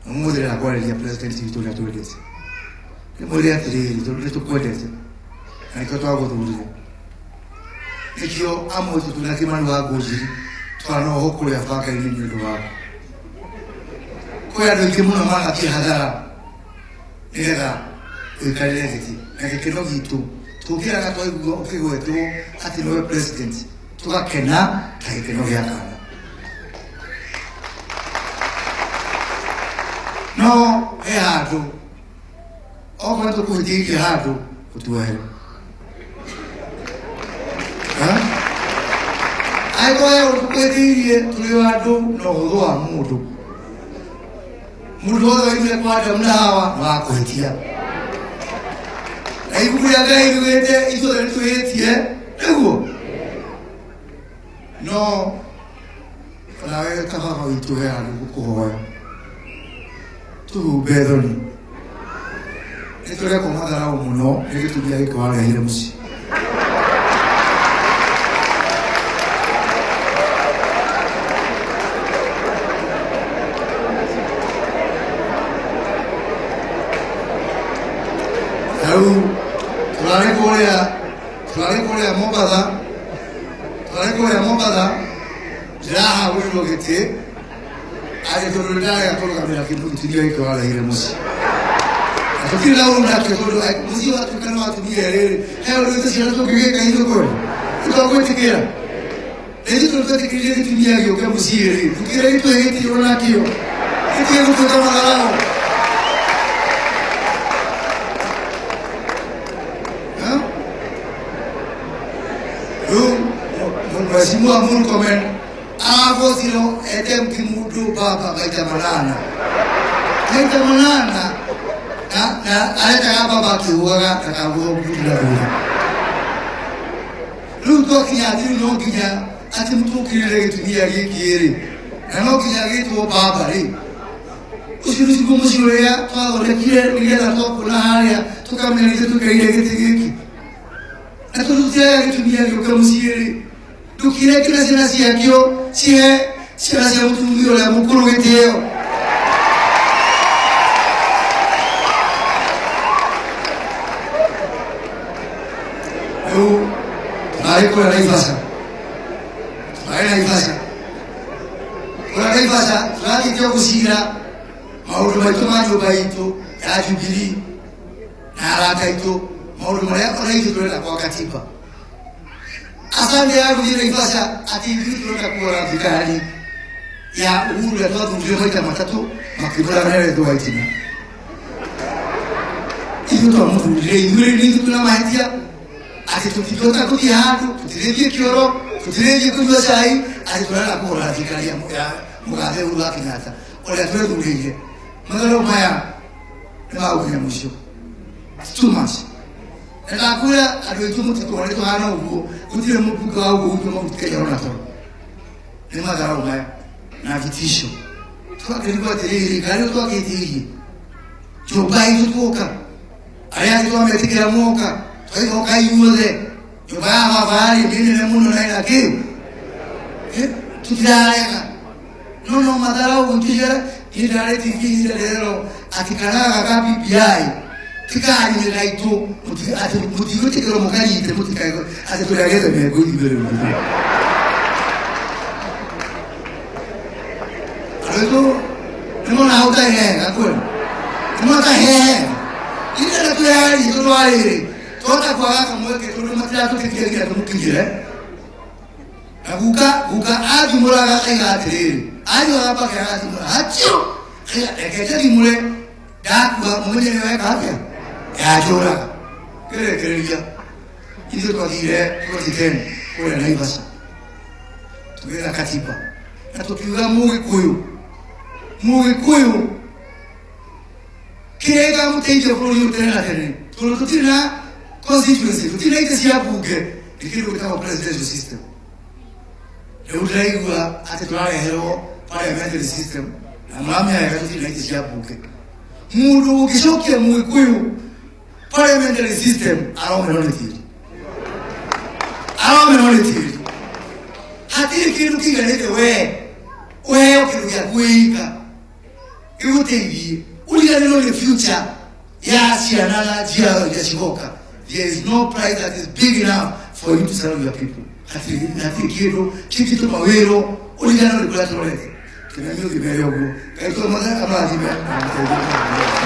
umudre la kwale ya president Victoria Tolesi muri atiri to kwetese nikoto ago tubuze ikyo amoto tunakimani wagoji twano hokuru ya faka ili nyo wako kwa ya dokimuna manga kihadara era ikalezeti nakikeno gitu tukira katwa ukigo wetu ati no president tukakena kaikeno yakana no ehatu okwanto kujiki hatu kutuwe ai kwa ukupedirie tuliwadu no huwa mudu wa ile kwa mlawa wako hitia ai kuya gai wete izo letu hitie ego no kana wewe kama hawituhe kuhoya tu bedoni nitore ko madara umuno nigitubya iko wale hile musi Tulare Korea Mobada jaha wilo gete aje tulundara ya tolo kamera kitu tudio iko wala ile musi atukila unda kekolo musi watu kana watu biere hayo ndio sio ndio kike hizo kwa ito kwa tikira ndio tunataka kile kitu yake kwa musi ile tukira ito hiti ona kio kile kitu kama galao Mheshimiwa Murkomen avozilo edem kimudu baba gaitamanana na aleta baba kiwaga takavuzo kudula luto kinyati no kinya ati mutukire kitumia yekiri na kinya gitu baba ri usirusi kumushiroya twagole kile na toko na haya tukamelize tukaile gitiki na turutia kitumia yokamusiri tukire kila sinasi yakyo sihe sinasi ya mutungiro ya mukuru geteo Aiko ya naifasa tulaki kio kusira maudu maitumanyo baito ya Jubilee na haraka ito maudu marayako na ito tuleta kwa katiba asante yangu ile ifasa ati vitu tunataka vikali ya uhuru ya watu ndio haita matatu makibara na ile ndio haitina hiyo tu mtu ile ndio tuna mahatia ati tukitoka kuti hatu tutirejie kioro tutirejie kujua sai ati tunala kwa vikali ya mgaze ula kinata ole tuwe tulije magalo maya na unya mwisho too much nakakula adwetumu tukole to hana ugo kutile mubuka wao ugo mukike yona to ni madara umaya na vitisho twakilikuwa tele kali twakitihi chobai tutoka aya ndio ametikira moka hiyo kaiuze yoba mavali mimi na muno na ila kiu tutaya no madara untijera idare tikizi lero atikaraga kapi biai tikari ni raito muti kero mukali ite muti kai ate tulageza me gudi bere muti algo nimo na uta he akon nimo ta he ite tulari tulari toka kwa kaka mweke tulimatira tukikiria tumukijire abuka aju muraga aigatiri ayo hapa kwa aju hacho eketeri mure dakwa mwenye wewe kafia ya jora kile ya hizo kwa dire kwa kitendo kwa naivasa tuweza katiba na tukiwa Mugikuyu kega mteje fulani tena tulitina constituency tutina ite ya buge ikilo kama presidential system leo draigwa atatwala hero parliamentary system na mama ya tutina ite ya buge mudu ukishokia Mugikuyu parliamentary system aromenonetiri hati kitu kiganete we ukirudia kuika iwote uligane no the future ya sianala jia ya chikoka. There is no prize that is big enough for you to serve your people. Nafikiri kitu tu mawero uligane no kulata lolete. Kina mimi kimeyogo. Kwa maana ama